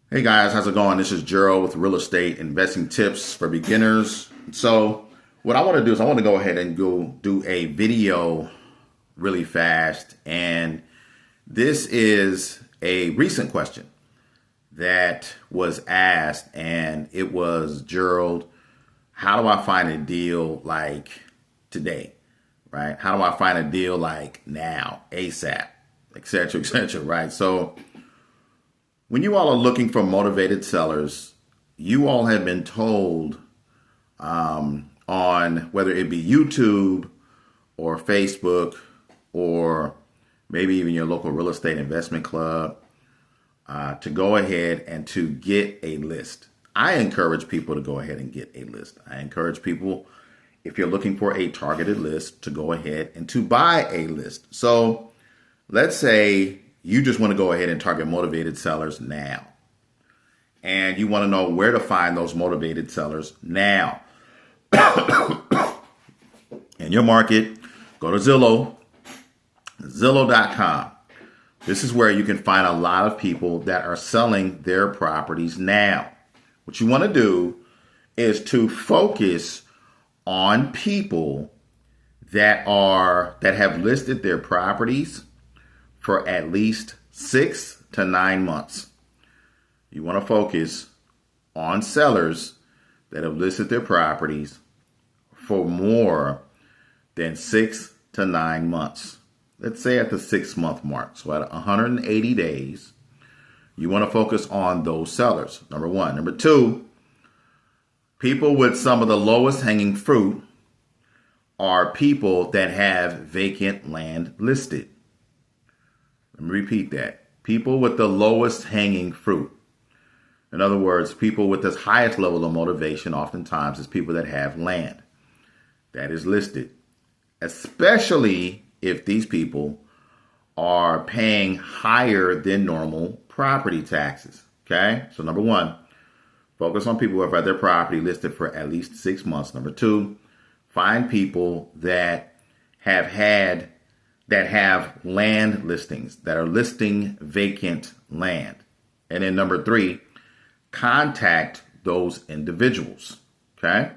Hey guys, how's it going? This is Gerald with Real Estate Investing Tips for Beginners. So, what I want to do is I want to go ahead and go do a video really fast. And this is a recent question that was asked, and it was, Gerald, how do I find a deal like today? Right? How do I find a deal like now, ASAP, et cetera, right? So, when you all are looking for motivated sellers, you all have been told on whether it be YouTube or Facebook or maybe even your local real estate investment club to go ahead and to get a list. I encourage people to go ahead and get a list. I encourage people, if you're looking for a targeted list, to go ahead and to buy a list. So let's say you just want to go ahead and target motivated sellers now. And you want to know where to find those motivated sellers now. In your market, go to Zillow, Zillow.com. This is where you can find a lot of people that are selling their properties now. What you want to do is to focus on people that have listed their properties for at least 6 to 9 months. You want to focus on sellers that have listed their properties for more than 6 to 9 months. Let's say at the 6-month mark. So at 180 days, you want to focus on those sellers. Number one. Number two, people with some of the lowest hanging fruit are people that have vacant land listed. Let me repeat that. People with the lowest hanging fruit. In other words, people with the highest level of motivation oftentimes is people that have land that is listed, especially if these people are paying higher than normal property taxes. Okay? So number one, focus on people who have had their property listed for at least 6 months. Number two, find people that have land listings, that are listing vacant land. And then number three, contact those individuals. Okay?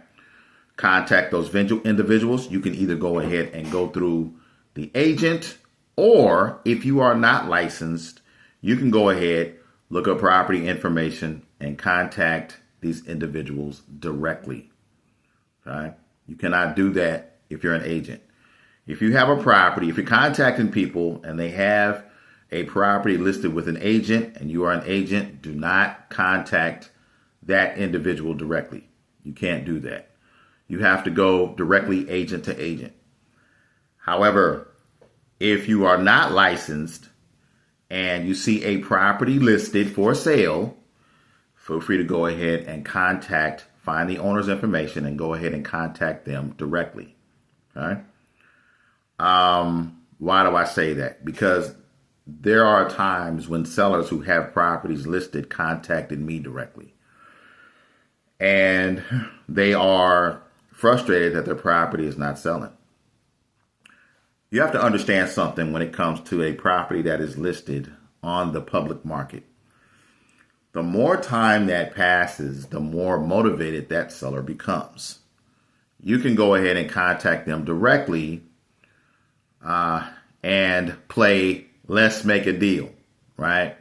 Contact those individuals. You can either go ahead and go through the agent, or if you are not licensed, you can go ahead, look up property information, and contact these individuals directly. Okay? You cannot do that if you're an agent. If you have a property, if you're contacting people and they have a property listed with an agent and you are an agent, do not contact that individual directly. You can't do that. You have to go directly agent to agent. However, if you are not licensed and you see a property listed for sale, feel free to go ahead and find the owner's information and go ahead and contact them directly. Okay? Why do I say that? Because there are times when sellers who have properties listed contacted me directly. And they are frustrated that their property is not selling. You have to understand something when it comes to a property that is listed on the public market. The more time that passes, the more motivated that seller becomes. You can go ahead and contact them directly and play let's make a deal, right?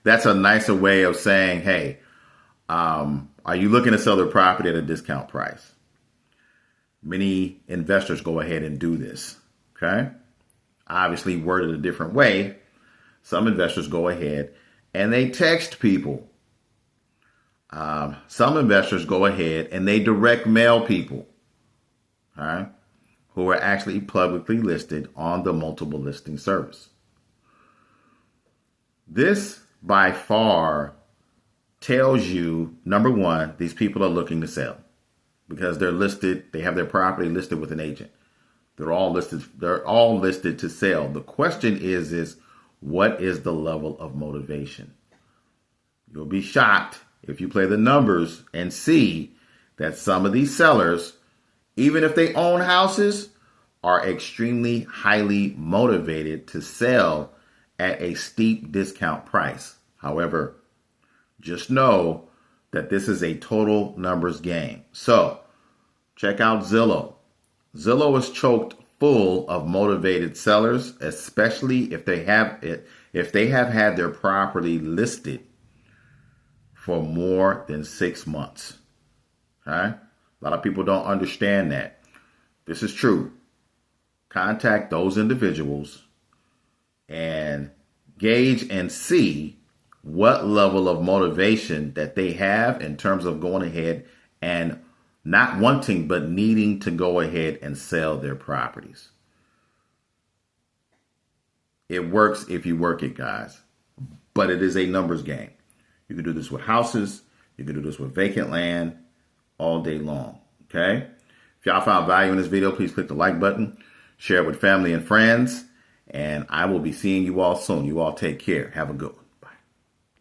That's a nicer way of saying, hey, are you looking to sell their property at a discount price? Many investors go ahead and do this, okay? Obviously worded a different way. Some investors go ahead and they text people. Some investors go ahead and they direct mail people, all right, who are actually publicly listed on the multiple listing service. This by far tells you, number one, these people are looking to sell because they're listed, they have their property listed with an agent. They're all listed to sell. The question is what is the level of motivation? You'll be shocked if you play the numbers and see that some of these sellers, even if they own houses, are extremely highly motivated to sell at a steep discount price. However, Just know that this is a total numbers game. So check out Zillow. Zillow is choked full of motivated sellers, especially if they have had their property listed for more than 6 months. Okay? A lot of people don't understand that. This is true. Contact those individuals and gauge and see what level of motivation that they have in terms of going ahead and not wanting but needing to go ahead and sell their properties. It works if you work it, guys, but it is a numbers game. You can do this with houses. You can do this with vacant land all day long. Okay? If y'all found value in this video, please click the like button, share it with family and friends, and I will be seeing you all soon. You all take care. Have a good one.